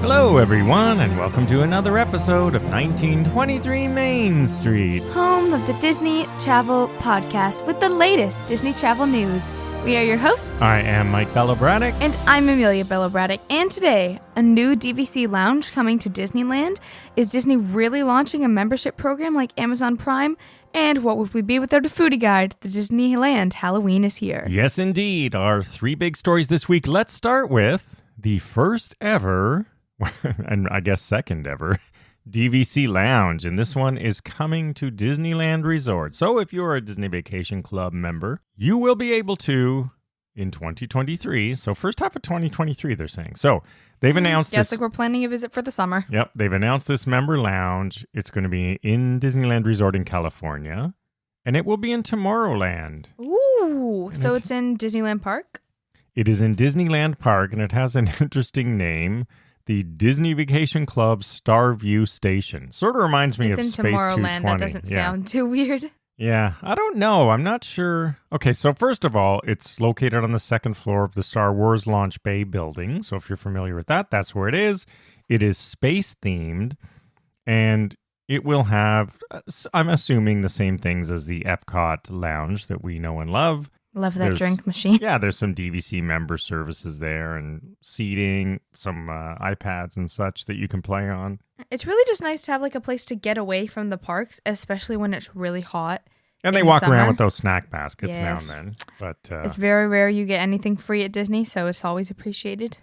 Hello, everyone, and welcome to another episode of 1923 Main Street, home of the Disney Travel Podcast with the latest Disney travel news. We are your hosts. I am Mike Bello-Braddock. And I'm Amelia Bello-Braddock. And today, a new DVC Lounge coming to Disneyland. Is Disney really launching a membership program like Amazon Prime? And what would we be without a foodie guide? The Disneyland Halloween is here. Yes, indeed. Our three big stories this week. Let's start with the first ever, and I guess second ever, DVC Lounge. And this one is coming to Disneyland Resort. So if you're a Disney Vacation Club member, you will be able to in 2023. So first half of 2023, they're saying. So they've announced this. Yes, like we're planning a visit for the summer. Yep, they've announced this member lounge. It's going to be in Disneyland Resort in California. And it will be in Tomorrowland. Ooh, so it's in Disneyland Park? It is in Disneyland Park, and it has an interesting name. The Disney Vacation Club Starview Station. Sort of reminds me of Space 220. It's in Tomorrowland. That doesn't sound too weird. Yeah, I don't know. I'm not sure. Okay, so first of all, it's located on the second floor of the Star Wars Launch Bay building. So if you're familiar with that, that's where it is. It is space-themed, and it will have, I'm assuming, the same things as the Epcot Lounge that we know and love. Love that drink machine. Yeah, there's some DVC member services there and seating, some iPads and such that you can play on. It's really just nice to have like a place to get away from the parks, especially when it's really hot. And they walk around with those snack baskets now and then. But it's very rare you get anything free at Disney, so it's always appreciated.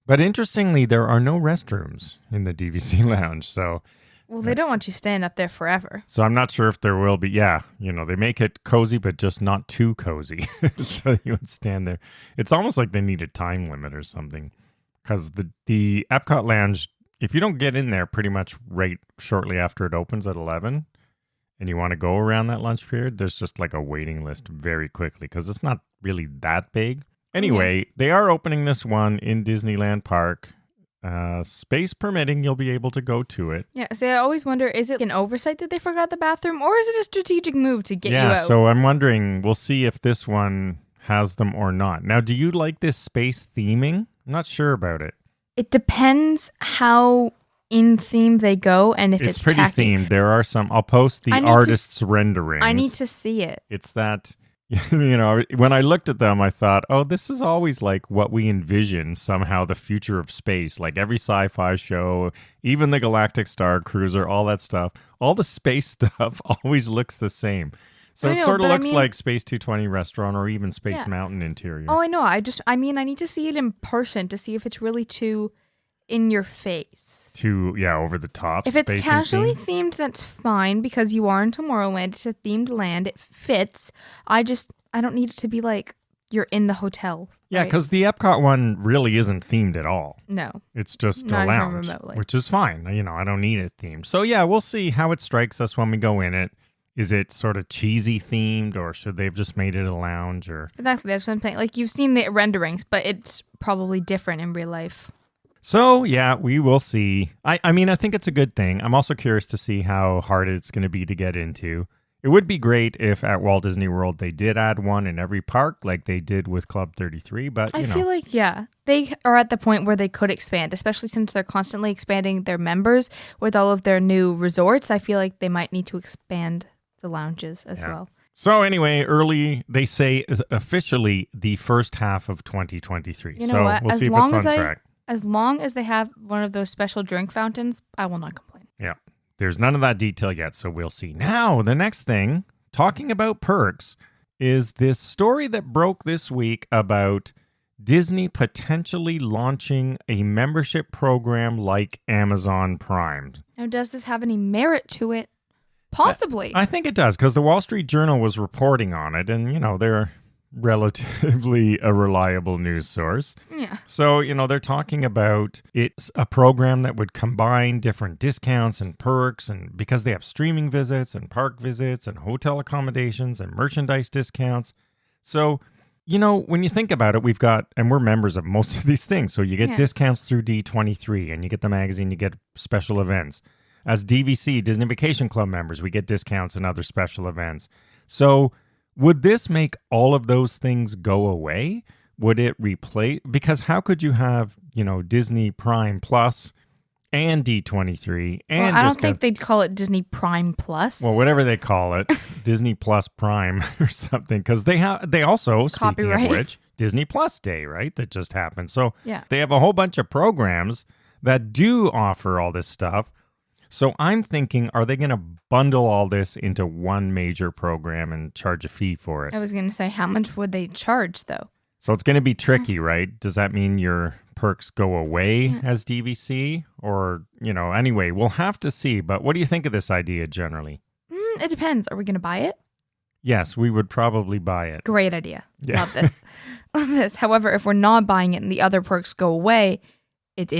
But interestingly, there are no restrooms in the DVC Lounge, so... Well, they don't want you staying up there forever. So I'm not sure if there will be. Yeah, they make it cozy, but just not too cozy. So you would stand there. It's almost like they need a time limit or something. Because the Epcot Lounge, if you don't get in there pretty much right shortly after it opens at 11, and you want to go around that lunch period, there's just like a waiting list very quickly because it's not really that big. Anyway, They are opening this one in Disneyland Park. Space permitting, you'll be able to go to it. Yeah, so I always wonder, is it an oversight that they forgot the bathroom, or is it a strategic move to get you out? Yeah, so I'm wondering, we'll see if this one has them or not. Now, do you like this space theming? I'm not sure about it. It depends how in theme they go, and if it's pretty tacky. themed. There are some, I'll post the artist's renderings. I need to see it. It's that... when I looked at them, I thought, oh, this is always like what we envision somehow the future of space. Like every sci-fi show, even the Galactic Star Cruiser, all that stuff, all the space stuff always looks the same. So it sort of looks like Space 220 restaurant or even Space Mountain interior. Oh, I know. I need to see it in person to see if it's really too in your face. Over the top. If it's casually themed, that's fine because you are in Tomorrowland. It's a themed land. It fits. I don't need it to be like you're in the hotel. Yeah, because the Epcot one really isn't themed at all. No. It's just not a lounge, even remotely. which is fine. I don't need it themed. So yeah, we'll see how it strikes us when we go in it. Is it sort of cheesy themed, or should they have just made it a lounge? Or Exactly, that's what I'm saying. Like, you've seen the renderings, but it's probably different in real life. So, yeah, we will see. I think it's a good thing. I'm also curious to see how hard it's going to be to get into. It would be great if at Walt Disney World they did add one in every park like they did with Club 33, but I feel like, they are at the point where they could expand, especially since they're constantly expanding their members with all of their new resorts. I feel like they might need to expand the lounges as well. So anyway, they say is officially the first half of 2023. You know what? We'll see if it's on track. As long as they have one of those special drink fountains, I will not complain. Yeah. There's none of that detail yet, so we'll see. Now, the next thing, talking about perks, is this story that broke this week about Disney potentially launching a membership program like Amazon Prime. Now, does this have any merit to it? Possibly. I think it does, because the Wall Street Journal was reporting on it, and, they're relatively a reliable news source. Yeah. So, they're talking about it's a program that would combine different discounts and perks, and because they have streaming visits and park visits and hotel accommodations and merchandise discounts. So, when you think about it, we're members of most of these things. So you get discounts through D23 and you get the magazine, you get special events. As DVC, Disney Vacation Club members, we get discounts and other special events. So would this make all of those things go away? Would it replace? Because how could you have, Disney Prime Plus and D23 and Well, I don't think they'd call it Disney Prime Plus. well, whatever they call it, Disney Plus Prime or something, because they also, speaking Copyright. of which, Disney Plus Day, right? That just happened. So Yeah. they have a whole bunch of programs that do offer all this stuff. So I'm thinking, are they going to bundle all this into one major program and charge a fee for it? I was going to say, how much would they charge, though? So it's going to be tricky, right? Does that mean your perks go away as DVC? Or, anyway, we'll have to see. But what do you think of this idea generally? It depends. Are we going to buy it? Yes, we would probably buy it. Great idea. Yeah. Love this. Love this. However, if we're not buying it and the other perks go away, it's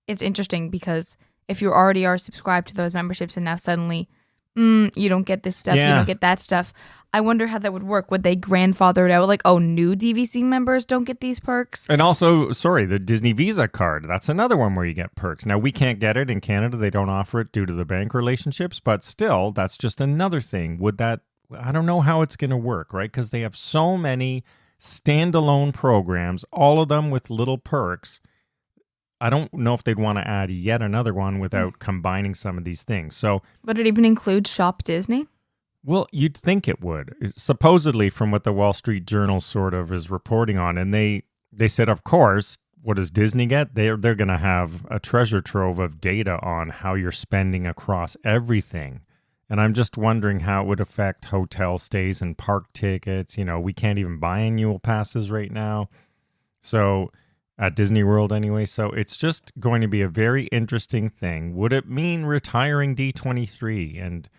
interesting because if you already are subscribed to those memberships and now suddenly you don't get this stuff, you don't get that stuff, I wonder how that would work. Would they grandfather it out like, oh, new DVC members don't get these perks? And also, the Disney Visa card. That's another one where you get perks. Now, we can't get it in Canada. They don't offer it due to the bank relationships. But still, that's just another thing. I don't know how it's going to work, right? Because they have so many standalone programs, all of them with little perks. I don't know if they'd want to add yet another one without combining some of these things. So, would it even include Shop Disney? Well, you'd think it would. Supposedly, from what the Wall Street Journal sort of is reporting on, and they said, of course, what does Disney get? They're going to have a treasure trove of data on how you're spending across everything. And I'm just wondering how it would affect hotel stays and park tickets. We can't even buy annual passes right now. So at Disney World anyway. So it's just going to be a very interesting thing. Would it mean retiring D23? And,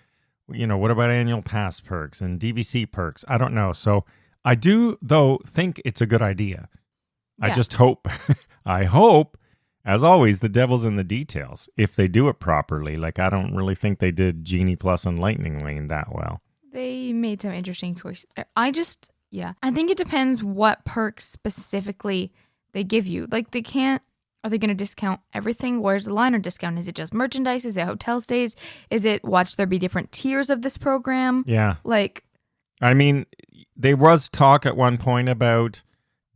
what about annual pass perks and DVC perks? I don't know. So I do, though, think it's a good idea. Yeah. I just hope, as always, the devil's in the details. If they do it properly, I don't really think they did Genie Plus and Lightning Lane that well. They made some interesting choices. I think it depends what perks specifically they give you. Are they going to discount everything? Where's the line or discount? Is it just merchandise? Is it hotel stays? Is it watch there be different tiers of this program? Yeah. There was talk at one point about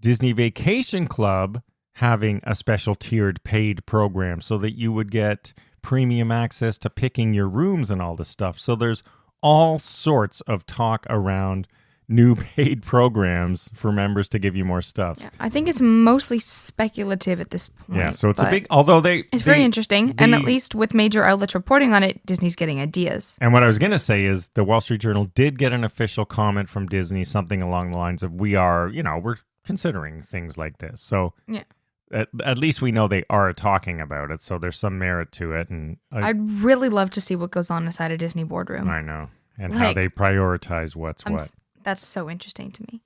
Disney Vacation Club having a special tiered paid program so that you would get premium access to picking your rooms and all this stuff. So there's all sorts of talk around new paid programs for members to give you more stuff. Yeah, I think it's mostly speculative at this point. Yeah, so it's it's very interesting. And at least with major outlets reporting on it, Disney's getting ideas. And what I was going to say is the Wall Street Journal did get an official comment from Disney, something along the lines of, we're considering things like this. So yeah. At least we know they are talking about it, so there's some merit to it. And I'd really love to see what goes on inside a Disney boardroom. I know. And how they prioritize what's what. That's so interesting to me.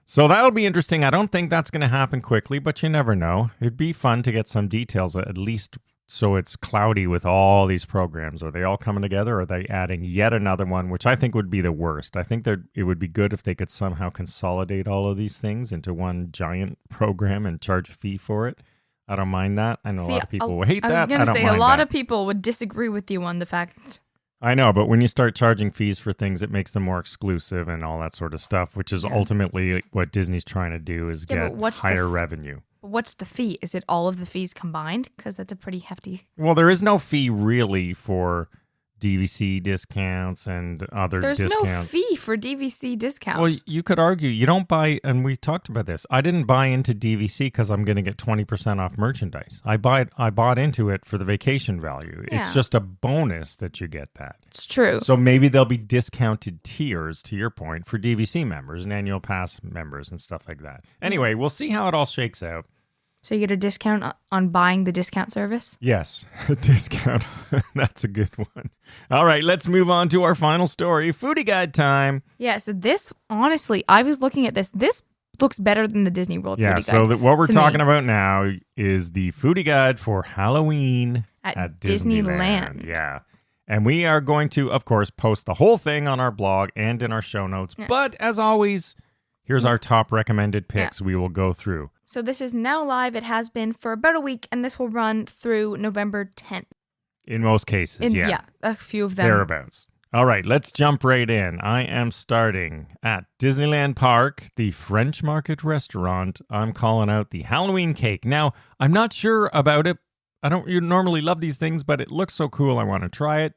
So that'll be interesting. I don't think that's going to happen quickly, but you never know. It'd be fun to get some details, at least so it's cloudy with all these programs. Are they all coming together, or are they adding yet another one, which I think would be the worst? I think that it would be good if they could somehow consolidate all of these things into one giant program and charge a fee for it. I don't mind that. I know a lot of people will hate that. I was going to say, a lot of people would disagree with you on the fact. I know, but when you start charging fees for things, it makes them more exclusive and all that sort of stuff, which is ultimately what Disney's trying to do, is get higher revenue. What's the fee? Is it all of the fees combined? Because that's a pretty hefty... Well, there is no fee really for DVC discounts and other discounts. There's no fee for DVC discounts. Well, you could argue you don't buy, and we talked about this. I didn't buy into DVC because I'm going to get 20% off merchandise. I bought into it for the vacation value. Yeah. It's just a bonus that you get that. It's true. So maybe there'll be discounted tiers, to your point, for DVC members and annual pass members and stuff like that. Anyway, we'll see how it all shakes out. So you get a discount on buying the discount service? Yes, a discount. That's a good one. All right, let's move on to our final story. Foodie guide time. Yeah, so this, honestly, I was looking at this. This looks better than the Disney World Foodie guide. So what we're talking about now is the Foodie guide for Halloween at Disneyland. Yeah. And we are going to, of course, post the whole thing on our blog and in our show notes. Yeah. But as always, here's our top recommended picks we will go through. So this is now live. It has been for about a week, and this will run through November 10th. In most cases, yeah. Yeah, a few of them. Thereabouts. All right, let's jump right in. I am starting at Disneyland Park, the French Market restaurant. I'm calling out the Halloween cake. Now, I'm not sure about it I don't normally love these things, but it looks so cool. I want to try it.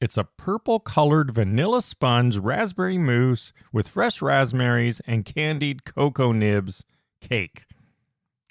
It's a purple-colored vanilla sponge raspberry mousse with fresh raspberries and candied cocoa nibs cake.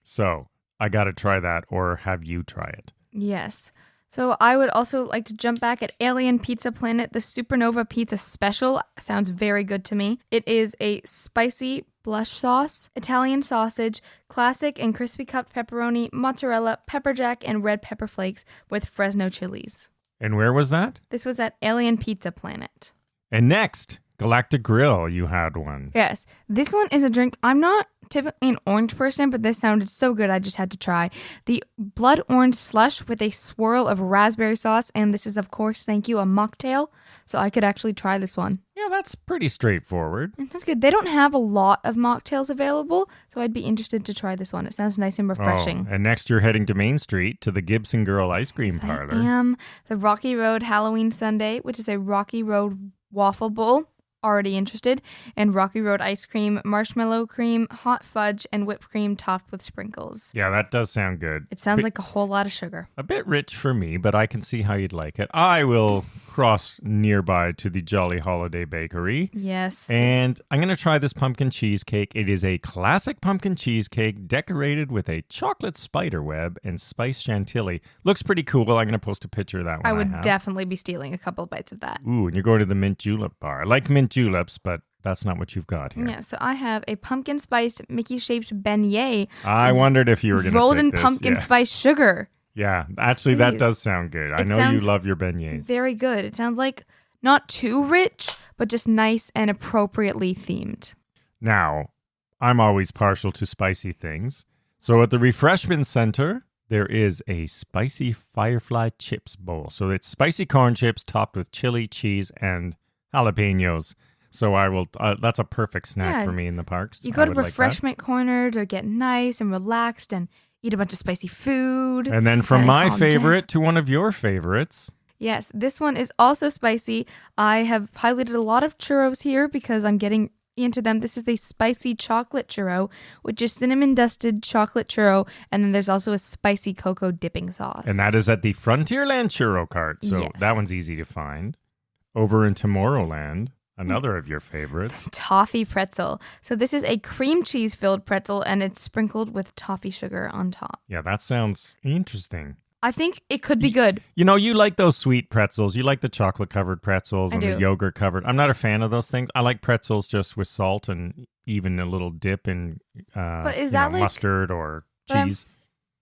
So I got to try that, or have you try it? Yes. So I would also like to jump back at Alien Pizza Planet. The Supernova Pizza Special sounds very good to me. It is a spicy blush sauce, Italian sausage, classic and crispy cupped pepperoni, mozzarella, pepper jack, and red pepper flakes with Fresno chilies. And where was that? This was at Alien Pizza Planet. And next, Galactic Grill. You had one. Yes. This one is a drink. I'm not typically an orange person, but this sounded so good I just had to try. The blood orange slush with a swirl of raspberry sauce. And this is, of course, thank you, a mocktail. So I could actually try this one. Yeah, that's pretty straightforward. That's good. They don't have a lot of mocktails available, so I'd be interested to try this one. It sounds nice and refreshing. Oh, and next you're heading to Main Street to the Gibson Girl Ice Cream Parlor. I am. The Rocky Road Halloween Sundae, which is a Rocky Road waffle bowl. Already interested. And Rocky Road ice cream, marshmallow cream, hot fudge, and whipped cream topped with sprinkles. Yeah, that does sound good. It sounds like a whole lot of sugar. A bit rich for me, but I can see how you'd like it. I will cross nearby to the Jolly Holiday Bakery. Yes. And I'm going to try this pumpkin cheesecake. It is a classic pumpkin cheesecake decorated with a chocolate spider web and spiced chantilly. Looks pretty cool. I'm going to post a picture of that one. I would definitely be stealing a couple bites of that. Ooh, and you're going to the mint julep bar. I like mint juleps, but that's not what you've got here. Yeah, so I have a pumpkin spiced Mickey-shaped beignet. I wondered if you were going to rolled in this. pumpkin spice sugar. Yeah, actually, that does sound good. I know you love your beignets. Very good. It sounds like not too rich, but just nice and appropriately themed. Now, I'm always partial to spicy things. So at the Refreshment Center, there is a spicy firefly chips bowl. So it's spicy corn chips topped with chili, cheese, and jalapenos. So I will. That's a perfect snack for me in the parks. You go to Refreshment Corner to get nice and relaxed and eat a bunch of spicy food. And then from my favorite to one of your favorites. Yes, this one is also spicy. I have highlighted a lot of churros here because I'm getting into them. This is the spicy chocolate churro, which is cinnamon dusted chocolate churro. And then there's also a spicy cocoa dipping sauce. And that is at the Frontierland Churro Cart. So that one's easy to find. Over in Tomorrowland, another of your favorites. Toffee pretzel. So this is a cream cheese filled pretzel and it's sprinkled with toffee sugar on top. Yeah, that sounds interesting. I think it could be good. You know, you like those sweet pretzels. You like the chocolate covered pretzels and the yogurt covered. I'm not a fan of those things. I like pretzels just with salt and even a little dip in but is that like mustard or cheese.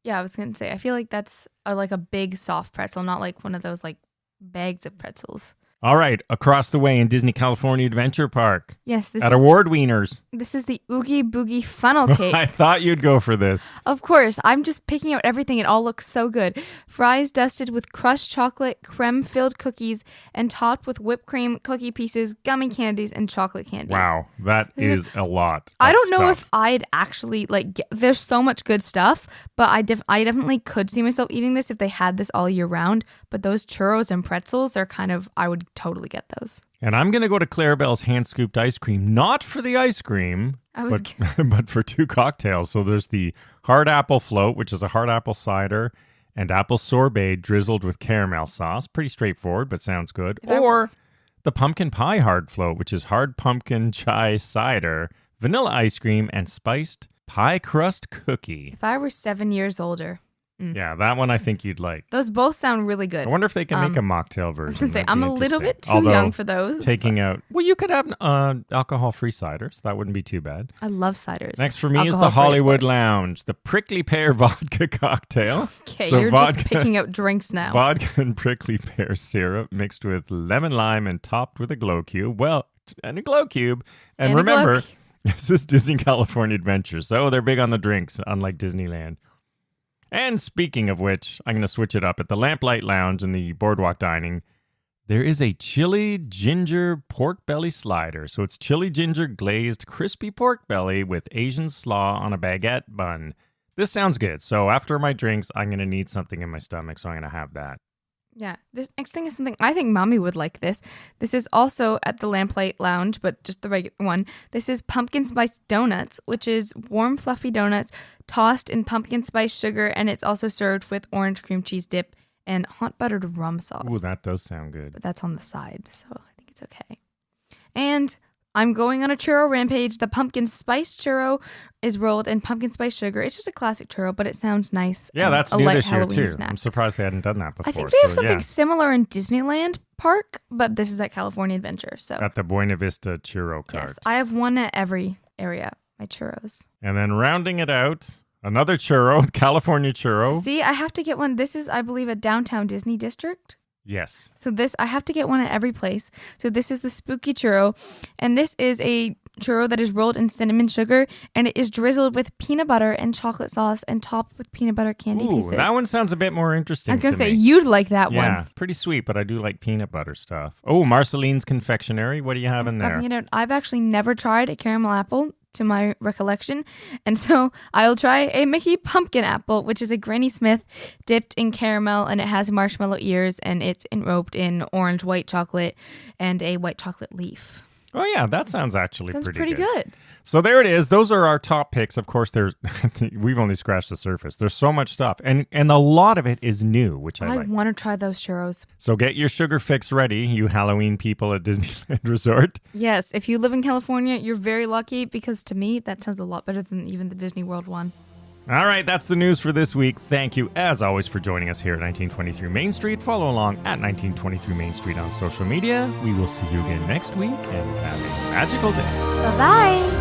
Yeah, I was going to say, I feel like that's like a big soft pretzel, not like one of those like bags of pretzels. All right, across the way in Disney California Adventure Park. Yes, this at Award Wieners. This is the Oogie Boogie funnel cake. I thought you'd go for this. Of course, I'm just picking out everything. It all looks so good. Fries dusted with crushed chocolate, creme-filled cookies, and topped with whipped cream, cookie pieces, gummy candies, and chocolate candies. Wow, that is a lot. I don't know if I'd actually there's so much good stuff, but I definitely could see myself eating this if they had this all year round. But those churros and pretzels are I would totally get those. And I'm going to go to Clarabelle's hand-scooped ice cream, not for the ice cream, but for two cocktails. So there's the hard apple float, which is a hard apple cider, and apple sorbet drizzled with caramel sauce. Pretty straightforward, but sounds good. Or the pumpkin pie hard float, which is hard pumpkin chai cider, vanilla ice cream, and spiced pie crust cookie. If I were 7 years older. Yeah, that one I think you'd like. Those both sound really good. I wonder if they can make a mocktail version. I was going to say, I'm a little bit too young for those. Taking out... Well, you could have alcohol-free cider, so that wouldn't be too bad. I love ciders. Next for me is the Hollywood Lounge, the prickly pear vodka cocktail. Okay, so you're just picking out drinks now. Vodka and prickly pear syrup mixed with lemon lime and topped with a glow cube. Well, and a glow cube. And remember, this is Disney California Adventure, so they're big on the drinks, unlike Disneyland. And speaking of which, I'm going to switch it up. At the Lamplight Lounge in the Boardwalk Dining, there is a chili ginger pork belly slider. So it's chili ginger glazed crispy pork belly with Asian slaw on a baguette bun. This sounds good. So after my drinks, I'm going to need something in my stomach, so I'm going to have that. Yeah. This next thing is something I think Mommy would like this. This is also at the Lamplight Lounge, but just the regular one. This is pumpkin spice donuts, which is warm, fluffy donuts tossed in pumpkin spice sugar, and it's also served with orange cream cheese dip and hot buttered rum sauce. Ooh, that does sound good. But that's on the side, so I think it's okay. And I'm going on a churro rampage. The pumpkin spice churro is rolled in pumpkin spice sugar. It's just a classic churro, but it sounds nice. Yeah, that's a new light this year Halloween too. snack. I'm surprised they hadn't done that before. I think they have something similar in Disneyland Park, but this is at California Adventure. So at the Buena Vista Churro Cart. yes, I have one at every area. My churros. And then rounding it out, another churro, California churro. See, I have to get one. This is, I believe, a downtown Disney district. Yes. So this, I have to get one at every place. So this is the spooky churro. And this is a churro that is rolled in cinnamon sugar. And it is drizzled with peanut butter and chocolate sauce and topped with peanut butter candy pieces. That one sounds a bit more interesting. I was going to say, me. you'd like that one. Yeah, pretty sweet, but I do like peanut butter stuff. Oh, Marceline's Confectionery. What do you have in there? I've actually never tried a caramel apple to my recollection. And so I'll try a Mickey pumpkin apple, which is a Granny Smith dipped in caramel, and it has marshmallow ears, and it's enrobed in orange white chocolate and a white chocolate leaf. Oh, yeah, that sounds actually pretty good. So there it is. Those are our top picks. Of course, we've only scratched the surface. There's so much stuff, and a lot of it is new, which I like. I want to try those churros. So get your sugar fix ready, you Halloween people at Disneyland Resort. Yes, if you live in California, you're very lucky, because to me, that sounds a lot better than even the Disney World one. All right, that's the news for this week. Thank you, as always, for joining us here at 1923 Main Street. Follow along at 1923 Main Street on social media. We will see you again next week, and have a magical day. Bye-bye.